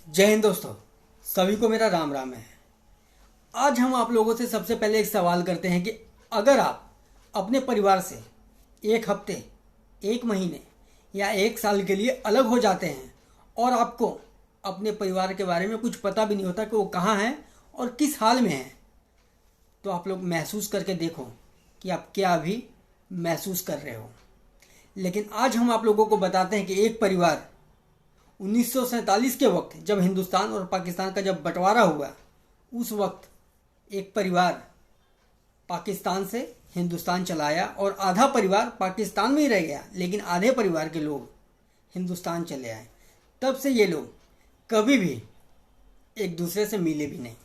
जय हिंद दोस्तों, सभी को मेरा राम राम है। आज हम आप लोगों से सबसे पहले एक सवाल करते हैं कि अगर आप अपने परिवार से एक हफ्ते, एक महीने या एक साल के लिए अलग हो जाते हैं और आपको अपने परिवार के बारे में कुछ पता भी नहीं होता कि वो कहाँ हैं और किस हाल में हैं, तो आप लोग महसूस करके देखो कि आप क्या अभी महसूस कर रहे हो। लेकिन आज हम आप लोगों को बताते हैं कि एक परिवार 1947 के वक्त जब हिंदुस्तान और पाकिस्तान का जब बंटवारा हुआ, उस वक्त एक परिवार पाकिस्तान से हिंदुस्तान चला आया और आधा परिवार पाकिस्तान में ही रह गया, लेकिन आधे परिवार के लोग हिंदुस्तान चले आए। तब से ये लोग कभी भी एक दूसरे से मिले भी नहीं।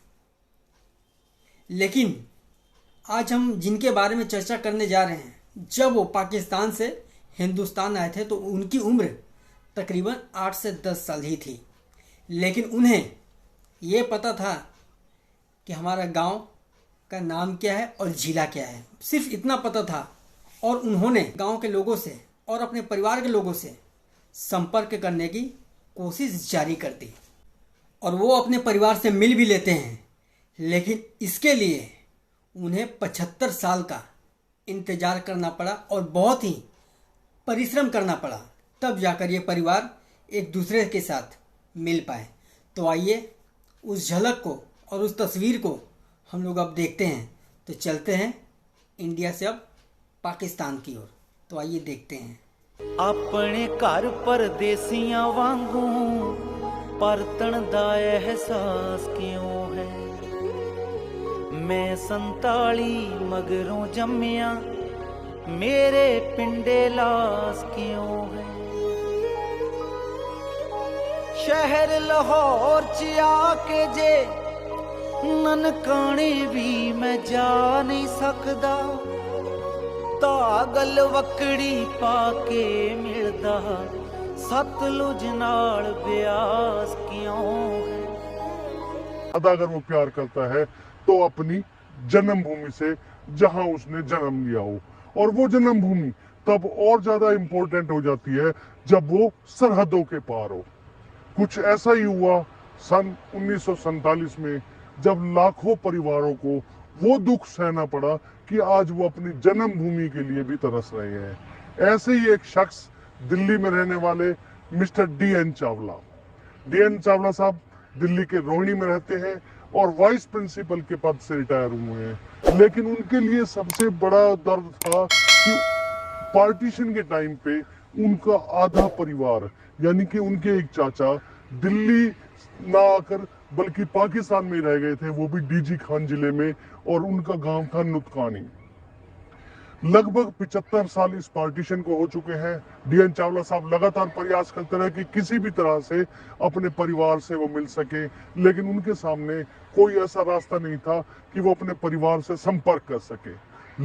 लेकिन आज हम जिनके बारे में चर्चा करने जा रहे हैं, जब वो पाकिस्तान से हिंदुस्तान आए थे तो उनकी उम्र तकरीबन 8 से 10 साल ही थी। लेकिन उन्हें ये पता था कि हमारा गांव का नाम क्या है और ज़िला क्या है, सिर्फ इतना पता था। और उन्होंने गांव के लोगों से और अपने परिवार के लोगों से संपर्क करने की कोशिश जारी कर दी और वो अपने परिवार से मिल भी लेते हैं। लेकिन इसके लिए उन्हें 75 साल का इंतज़ार करना पड़ा और बहुत ही परिश्रम करना पड़ा, तब जाकर ये परिवार एक दूसरे के साथ मिल पाए। तो आइए उस झलक को और उस तस्वीर को हम लोग अब देखते हैं। तो चलते हैं इंडिया से अब पाकिस्तान की ओर। तो आइए देखते हैं। अपने घर परदेसियां वांगू परतन दा एहसास क्यों है। मैं 47 मगरों जम्मिया, मेरे पिंडे लास क्यों है। शहर लाहौर च आके जे ननकाने भी मैं जा नहीं सकदा। धागल वकड़ी पाके मिलदा सतलुज नाल ब्यास क्यों है। अगर वो प्यार करता है तो अपनी जन्मभूमि से, जहां उसने जन्म लिया हो, और वो जन्मभूमि तब और ज्यादा इंपॉर्टेंट हो जाती है जब वो सरहदों के पार हो। कुछ ऐसा ही हुआ सन 1947 में, जब लाखों परिवारों को वो दुख सहना पड़ा कि आज वो अपनी जन्मभूमि के लिए भी तरस रहे हैं। ऐसे ही एक शख्स दिल्ली में रहने वाले mister DN Chawla. DN Chawla साहब दिल्ली के रोहिणी में रहते हैं और वाइस प्रिंसिपल के पद से रिटायर हुए हैं। लेकिन उनके लिए सबसे बड़ा दर्द था कि पार्टीशन के टाइम पे उनका आधा परिवार, यानी कि उनके एक चाचा दिल्ली ना आकर बल्कि पाकिस्तान में रह गए थे, वो भी DG खान जिले में, और उनका गांव था नुतकानी। लगभग 75 साल इस पार्टीशन को हो चुके हैं। DN चावला साहब लगातार प्रयास करते रहे कि किसी भी तरह से अपने परिवार से वो मिल सके, लेकिन उनके सामने कोई ऐसा रास्ता नहीं था कि वो अपने परिवार से संपर्क कर सके।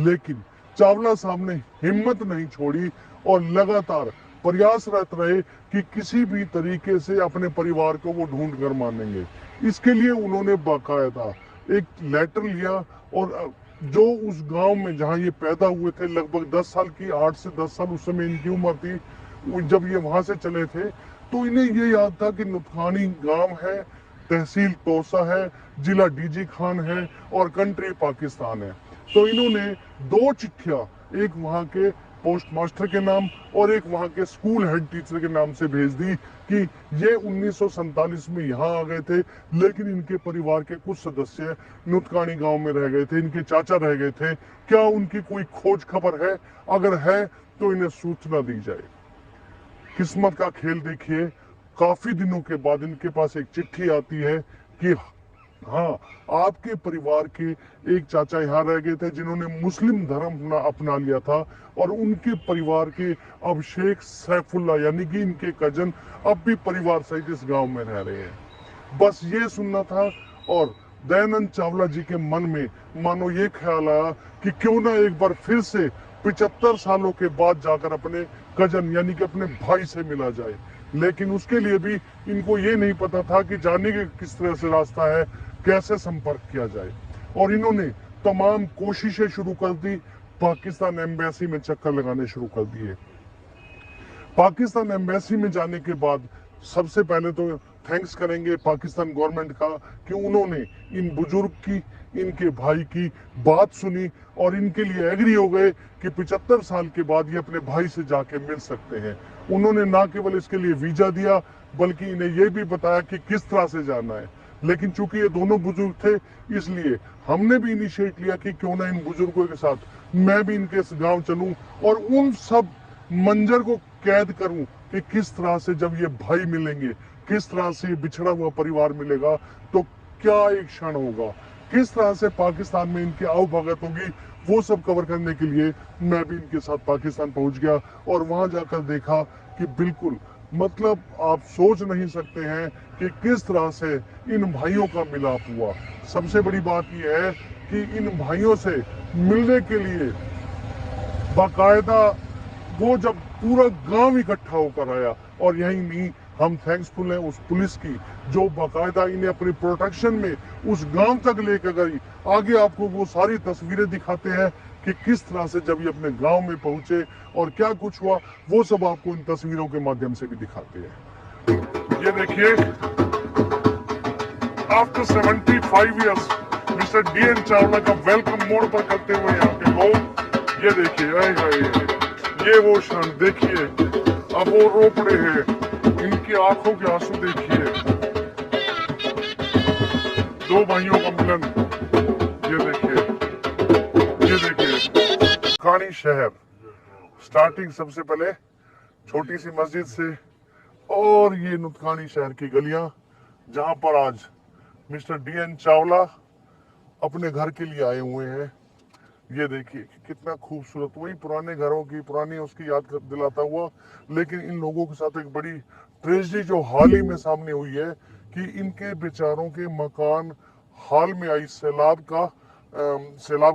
लेकिन चावला साहब ने हिम्मत नहीं छोड़ी और लगातार प्रयासरत रहे कि किसी भी तरीके से अपने परिवार को वो ढूंढ कर मानेंगे। इसके लिए उन्होंने बाकायदा एक लेटर लिया और जो उस गांव में जहां ये पैदा हुए थे, लगभग 10 साल की, 8 से 10 साल उस समय इनकी उम्र थी जब ये वहां से चले थे, तो इन्हें ये याद था कि नुतखानी गांव है, तहसील तोसा है, जिला DG खान है और कंट्री पाकिस्तान है। तो इन्होंने 2 चिट्ठियां, एक वहां के पोस्ट मास्टर के नाम और एक वहां के स्कूल हेड टीचर के नाम से भेज दी कि ये 1947 में यहाँ आ गए थे, लेकिन इनके परिवार के कुछ सदस्य नुतकानी गांव में रह गए थे, इनके चाचा रह गए थे, क्या उनकी कोई खोज खबर है, अगर है तो इन्हें सूचना दी जाए। किस्मत का खेल देखिए, काफी दिनों के बाद इनके पास एक चिट्ठी आती है कि हाँ, आपके परिवार के एक चाचा यहाँ रह गए थे जिन्होंने मुस्लिम धर्म अपना लिया था, और उनके परिवार के अब शेख सैफुल्ला यानी कि इनके कजन अब भी परिवार सहित इस गांव में रह रहे हैं। बस ये सुनना था और दयानंद चावला जी के मन में मानो ये ख्याल आया कि क्यों ना एक बार फिर से 75 सालों के बाद जाकर अपने कजन यानी कि अपने भाई से मिला जाए। लेकिन उसके लिए भी इनको ये नहीं पता था कि जाने के किस तरह से रास्ता है, कैसे संपर्क किया जाए। और इन्होंने तमाम कोशिशें शुरू कर दी, पाकिस्तान एम्बेसी में चक्कर लगाने शुरू कर दिए। पाकिस्तान एम्बेसी में जाने के बाद सबसे पहले तो थैंक्स करेंगे पाकिस्तान गवर्नमेंट का कि उन्होंने इन बुजुर्ग की, इनके भाई की बात सुनी और इनके लिए एग्री हो गए कि 75 साल के बाद ये अपने भाई से जाके मिल सकते हैं। उन्होंने ना केवल इसके लिए वीजा दिया बल्कि इन्हें यह भी बताया कि किस तरह से जाना है। लेकिन चूंकि ये दोनों बुजुर्ग थे इसलिए हमने भी इनिशिएट लिया कि क्यों ना इन बुजुर्गों के साथ मैं भी इनके गांव चलूं और उन सब मंजर को कैद करूं कि किस तरह से जब ये भाई मिलेंगे, किस तरह से बिछड़ा हुआ परिवार मिलेगा तो क्या एक क्षण होगा, किस तरह से पाकिस्तान में इनकी आवभगत होगी, वो सब कवर करने के लिए मैं भी इनके साथ पाकिस्तान पहुंच गया और वहां जाकर देखा कि बिल्कुल मतलब आप सोच नहीं सकते हैं कि किस तरह से इन भाइयों का मिलाप हुआ। सबसे बड़ी बात यह है कि इन भाइयों से मिलने के लिए बाकायदा वो जब पूरा गांव इकट्ठा होकर आया और यही नहीं, हम थैंक्सफुल हैं उस पुलिस की जो बाकायदा इन्हें अपनी प्रोटेक्शन में उस गांव तक लेकर गई। आगे आपको वो सारी तस्वीरें दिखाते हैं कि किस तरह से जब ये अपने गांव में पहुंचे और क्या कुछ हुआ, वो सब आपको इन तस्वीरों के माध्यम से भी दिखाते हैं। ये देखिए, after 75 years mister DN Chawla का वेलकम मोड पर करते हुए यहाँ के लोग, ये देखिए ये वो क्षण देखिए, अब वो रो पड़े हैं, इनकी आंखों के आंसू देखिए, दो भाइयों का मिलन, ये देखिए खानी शहर स्टार्टिंग सबसे पहले छोटी सी मस्जिद से और ये नुतखानी शहर की गलियां जहां पर आज मिस्टर DN चावला अपने घर के लिए आए हुए हैं। ये देखिए कितना खूबसूरत, वही पुराने घरों की पुरानी उसकी याद दिलाता हुआ। लेकिन इन लोगों के साथ एक बड़ी ट्रेजेडी जो हाल ही में सामने हुई है कि इनके बेचारों के मकान हाल में आई सैलाब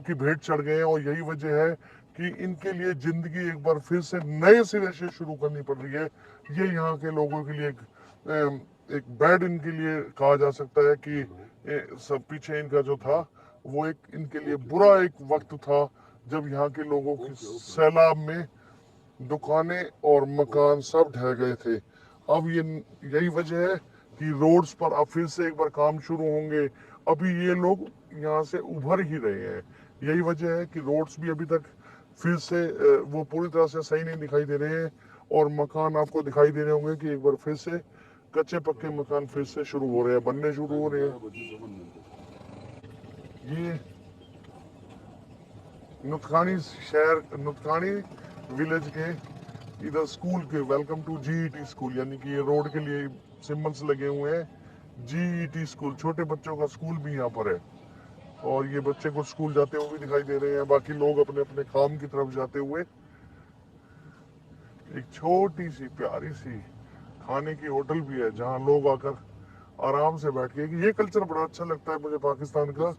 की भेंट चढ़ गए हैं और यही वजह है कि इनके लिए जिंदगी एक बार फिर से नए सिरे से शुरू करनी पड़ रही है। ये यहाँ के लोगों के लिए एक बैड इनके लिए कहा जा सकता है कि सब पीछे इनका जो था वो एक इनके लिए बुरा एक वक्त था जब यहाँ के लोगों की सैलाब में दुकानें और मकान सब ढह गए थे। अब यही वजह है कि रोड्स पर अब फिर से एक बार काम शुरू होंगे। अभी ये लोग यहाँ से उभर ही रहे हैं। यही वजह है कि रोड्स भी अभी तक फिर से वो पूरी तरह से सही नहीं दिखाई दे रहे हैं और मकान आपको दिखाई दे रहे होंगे कि एक बार फिर से कच्चे पक्के मकान फिर से शुरू हो रहे हैं, बनने शुरू हो रहे हैं। ये नुतखानी विलेज के इधर स्कूल के वेलकम टू GET स्कूल, यानी कि ये रोड के लिए सिंबल्स लगे हुए हैं। GET स्कूल, छोटे बच्चों का स्कूल भी यहाँ पर है और ये बच्चे को स्कूल जाते हुए भी दिखाई दे रहे हैं, बाकी लोग अपने अपने काम की तरफ जाते हुए। एक छोटी सी प्यारी सी खाने की होटल भी है जहाँ लोग आकर आराम से बैठ के, ये कल्चर बड़ा अच्छा लगता है मुझे पाकिस्तान का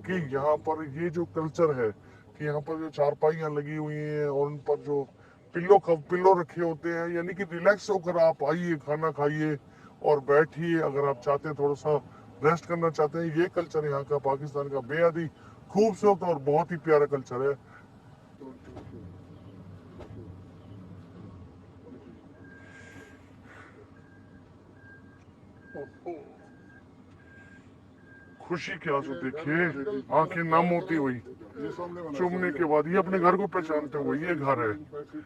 कि यहाँ पर ये जो कल्चर है कि यहाँ पर जो चारपाइयाँ लगी हुई हैं और उन पर जो पिल्लो रखे होते हैं, यानी कि रिलैक्स होकर आप आइए, खाना खाइए और बैठिए। अगर आप चाहते हैं थोड़ा सा रेस्ट करना चाहते हैं, ये कल्चर यहाँ का पाकिस्तान का बेहद ही खूबसूरत और बहुत ही प्यारा कल्चर है। खुशी के आंसू देखिए, आंखें नम होती हुई चुमने के बाद ये अपने घर को पहचानते हुए, ये घर है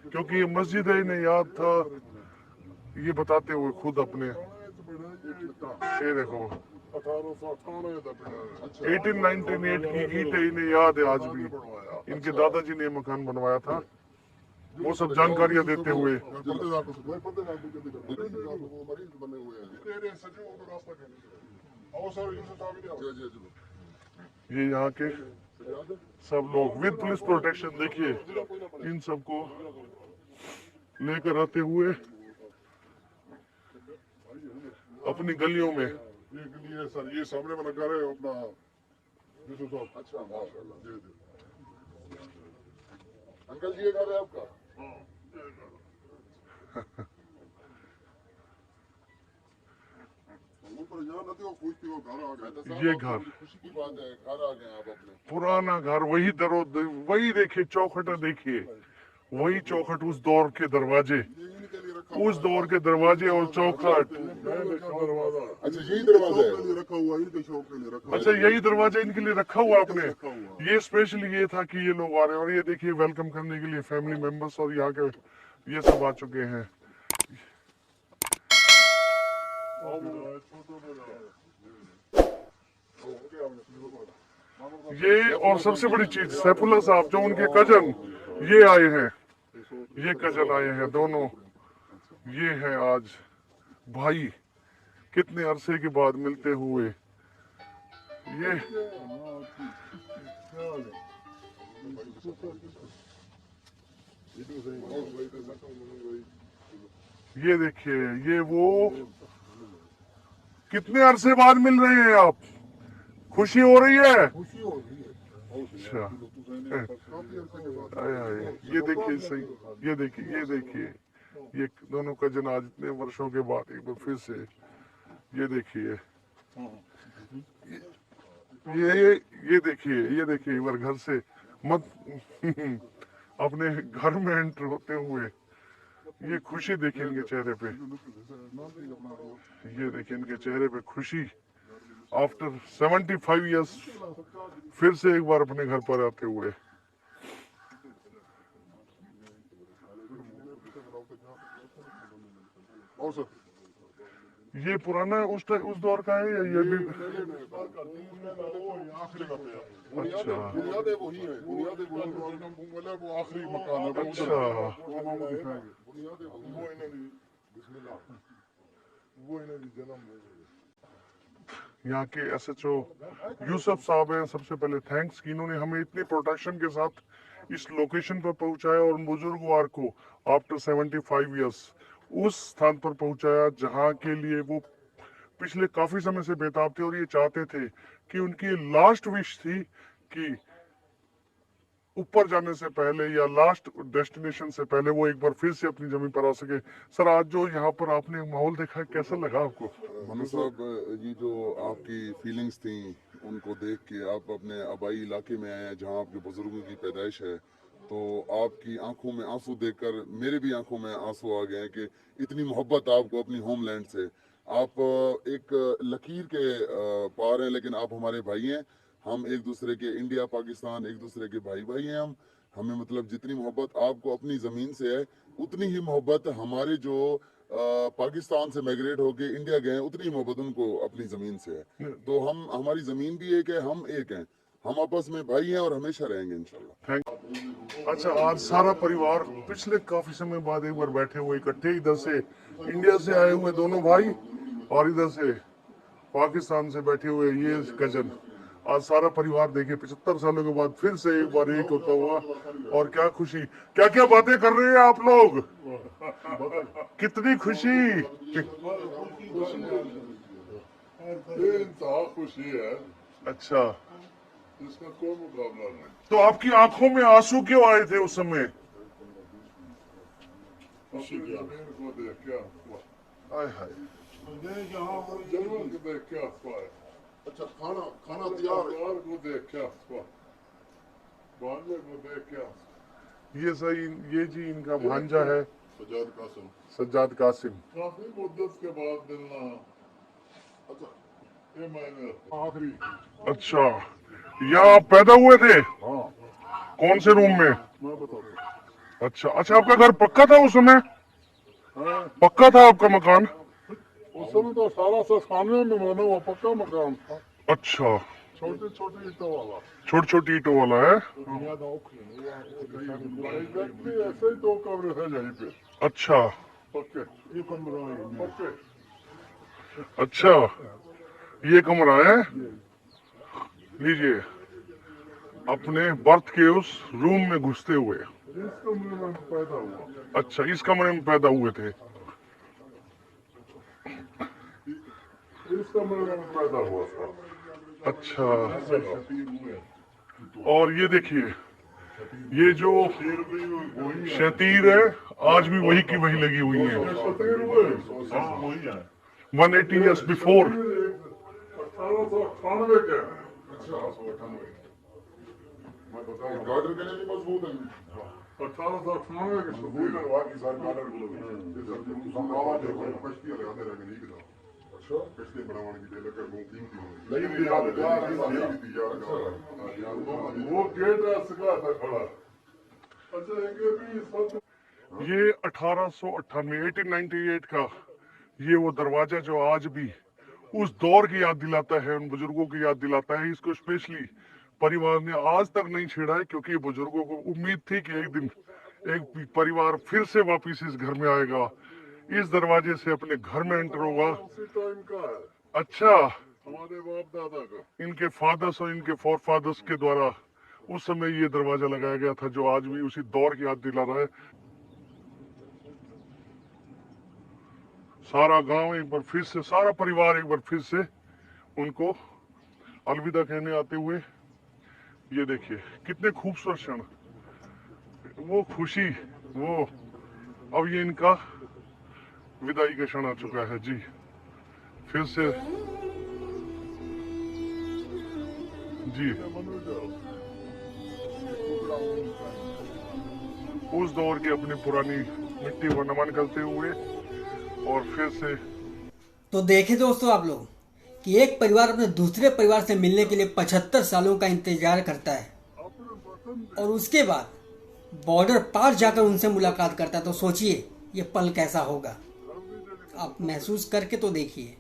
क्योंकि ये मस्जिद है, इन्हें याद था, ये बताते हुए खुद अपने, ये देखो 1898 की ईंट है, इन्हें याद है आज भी। इनके दादाजी ने मकान बनवाया था, वो सब जानकारियां देते हुए। ये यहाँ के सब लोग विद पुलिस प्रोटेक्शन, देखिए इन सबको लेकर आते हुए अपनी गलियों में। ये गली है सर, ये सामने वाला घर है अपना। अच्छा अंकल जी, ये घर है आपका? ये घर पुराना घर, वही देखिए चौखट, देखिए वही चौखट, उस दौर के दरवाजे उस दौर के दरवाजे और चौखट। अच्छा यही दरवाजा है रखा हुआ, ये शौक के लिए रखा। अच्छा यही दरवाजा इनके लिए रखा हुआ आपने। ये स्पेशली ये था कि ये लोग आ रहे हैं और ये देखिए वेलकम करने के लिए फैमिली मेंबर्स और यहाँ के ये सब आ चुके हैं। ये और सबसे बड़ी चीज सैफुल्लाह साहब जो उनके कजन ये आए हैं, ये कजन आए हैं दोनों, ये है आज भाई कितने अरसे के बाद मिलते हुए। ये देखिए ये वो कितने अरसे बाद मिल रहे हैं आप, खुशी हो रही है। अच्छा ये देखिए सही, ये देखिए ये दोनों कजन आज इतने वर्षों के बाद एक बार फिर से ये देखिए ये देखिए एक बार घर से मत अपने घर में एंटर होते हुए ये खुशी देखिए इनके चेहरे पे, ये देखिए इनके चेहरे पे खुशी आफ्टर 75 इयर्स फिर से एक बार अपने घर पर आते हुए। ये पुराना उस दौर का है या ये भी? अच्छा बुनियादें वही है, बुनियादें वो आखिरी मकान है। अच्छा यहाँ के SHO यूसुफ साहब हैं, सबसे पहले थैंक्स कि इन्होंने हमें इतनी प्रोटेक्शन के साथ इस लोकेशन पर पहुंचाया और बुजुर्गवार को आफ्टर 75 इयर्स उस स्थान पर पहुंचाया जहां के लिए वो पिछले काफी समय से बेताब थे और ये चाहते थे कि उनकी लास्ट विश थी कि ऊपर जाने से पहले या लास्ट डेस्टिनेशन से पहले वो एक बार फिर से अपनी जमीन पर आ सके। सर आज जो यहाँ पर आपने माहौल देखा कैसा लगा आपको? मनु साहब ये जो आपकी फीलिंग्स थी उनको देख के आप अपने आबाई इलाके में आए हैं जहाँ आपके बुजुर्गों की पैदाइश है, तो आपकी आंखों में आंसू देखकर मेरे भी आंखों में आंसू आ गए हैं कि इतनी मोहब्बत आपको अपनी होमलैंड से। आप एक लकीर के पार हैं लेकिन आप हमारे भाई हैं। हम एक दूसरे के इंडिया पाकिस्तान एक दूसरे के भाई भाई हैं। हमें मतलब जितनी मोहब्बत आपको अपनी ज़मीन से है उतनी ही मोहब्बत हमारे जो पाकिस्तान से माइग्रेट होके इंडिया गए हैं उतनी मोहब्बत उनको अपनी ज़मीन से है। तो हम हमारी ज़मीन भी एक है, हम एक हैं, हम आपस में भाई हैं और हमेशा रहेंगे इंशाल्लाह। अच्छा आज सारा परिवार पिछले काफी समय बाद एक बार बैठे हुए इकट्ठे, इधर से इंडिया से आए हुए दोनों भाई और इधर से पाकिस्तान से बैठे हुए ये कजन, आज सारा परिवार देखे 75 सालों के बाद फिर से एक बार एक होता हुआ। और क्या खुशी, क्या क्या बातें कर रहे हैं आप लोग, कितनी खुशी। खुशी है, अच्छा इसका कोई मुकाबला नहीं। तो आपकी आंखों में आंसू क्यों आए थे उस समय? को देख क्या हाय हाय जन्म को देख क्या हुआ है। अच्छा खाना खाना तैयार है को देख क्या हुआ, भांजे को देख क्या। ये सही, ये जी इनका भांजा है सज्जाद कासिम। सज्जाद कासिम। काफी मुद्दत के बाद मिलना। अच्छा ये मैंने आखिरी। अच्छा यहाँ आप पैदा हुए थे? हाँ कौन से रूम में? मैं बताता अच्छा अच्छा आपका घर पक्का था उस समय? हूँ। पक्का था आपका मकान? उस समय तो 1896 में बना हुआ पक्का मकान था। अच्छा छोटे छोटे ईंटों वाला। छोटी छोटी ईंटों वाला है। एग्जैक्टली ऐसे ही 2 कमरे थे यहीं पे। अच्छा पक्के ये कमरा है पक्के। अच्छा ये कमरा है, लीजिए अपने बर्थ के उस रूम में घुसते हुए। इस कमरे में पैदा हुआ। अच्छा इस कमरे में पैदा हुए थे। इस कमरे में पैदा हुआ था। अच्छा और ये देखिए ये जो शतीर है आज भी वही की वही लगी हुई है। शतीर हुए वही है 180 years before। 1898 के। अच्छा 1898 मैं बताऊं गार्डन के लिए भी मजबूत है। 1898 के वही करवा की सारी गार्डन को लोग संभावा देखो कश्ती लगाते रह गए नहीं अच्छा कश्ती बनाने की लेकर वो कीमती हो लेकिन यादगार है यार वो गेट सका था खड़ा। अच्छा ये 1898 का ये वो दरवाजा जो आज भी उस दौर की याद दिलाता है, उन बुजुर्गों की याद दिलाता है। इसको स्पेशली परिवार ने आज तक नहीं छेड़ा है क्योंकि बुजुर्गों को उम्मीद थी कि एक दिन एक परिवार फिर से वापस इस घर में आएगा, इस दरवाजे से अपने घर में एंटर होगा। उसी टाइम का है अच्छा, हमारे बाप दादा का इनके फादर्स और इनके फोर फादर्स के द्वारा उस समय ये दरवाजा लगाया गया था जो आज भी उसी दौर की याद दिला रहा है। सारा गांव एक बार फिर से, सारा परिवार एक बार फिर से उनको अलविदा कहने आते हुए, ये देखिए कितने खूबसूरत क्षण, वो खुशी, वो अब ये इनका विदाई का क्षण आ चुका है जी। फिर से जी उस दौर की अपनी पुरानी मिट्टी को नमन करते हुए और फिर से तो देखे दोस्तों आप लोग कि एक परिवार अपने दूसरे परिवार से मिलने के लिए 75 सालों का इंतजार करता है और उसके बाद बॉर्डर पार जाकर उनसे मुलाकात करता है। तो सोचिए ये पल कैसा होगा, आप महसूस करके तो देखिए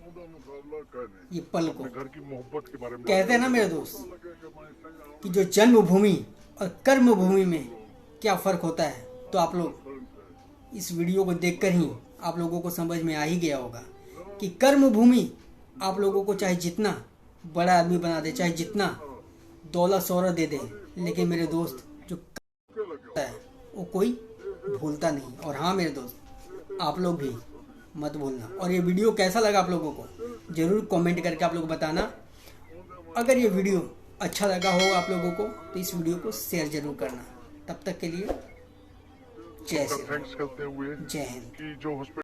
ये पल को। घर की मोहब्बत के बारे में कहते हैं ना मेरे दोस्त कि जो जन्मभूमि और कर्मभूमि में क्या फर्क होता है, तो आप लोग इस वीडियो को देखकर ही आप लोगों को समझ में आ ही गया होगा कि कर्मभूमि आप लोगों को चाहे जितना बड़ा आदमी बना दे, चाहे जितना दौलत शोहरत दे दे, लेकिन मेरे दोस्त जो करता है वो कोई भूलता नहीं। और हाँ मेरे दोस्त, आप लोग भी मत भूलना। और ये वीडियो कैसा लगा आप लोगों को ज़रूर कमेंट करके आप लोग बताना। अगर ये वीडियो अच्छा लगा हो आप लोगों को तो इस वीडियो को शेयर जरूर करना। तब तक के लिए जय श्री राम, थैंक्स करते हुए जय हिंद। कि जो हॉस्पिटल